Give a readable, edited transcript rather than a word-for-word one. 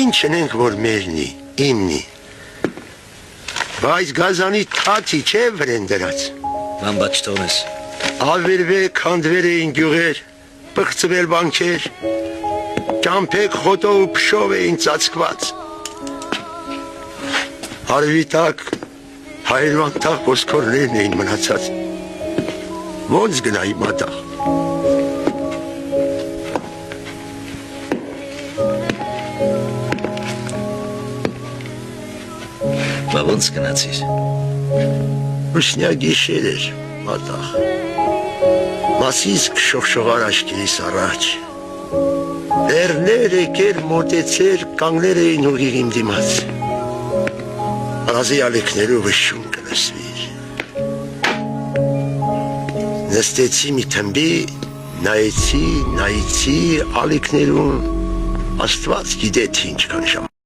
ինչ չնենք, որ մերնի, իմնի։ Բայց գազանի թաթի չէ վրեն դրած։ Վամբա չթողես։ Ավերվե քանդվեր էին գյուղեր, պղծվել բանքեր, ճամփեք խոտով ու փշով էին ծածկված։ Արևի տակ հայրվան տակ ոսկորներն էին մնացած։ Ոնց գնայի մատաղ։ Բա ոնց գնացիր։ Ուսնյա գիշեր էր մատաղ։ Մասիսկ շողշողար աշկերիս առաջ։ Լեռներ եկեր մոտեցեր կանգներ էին ուղիղ իմ դիմաց։ Ռազի ալիքներով շուն կլսվիր։ Նստեցի մի թմբի, նայեցի ալիքներում, Աստված գիտե թե ինչքան ժամ։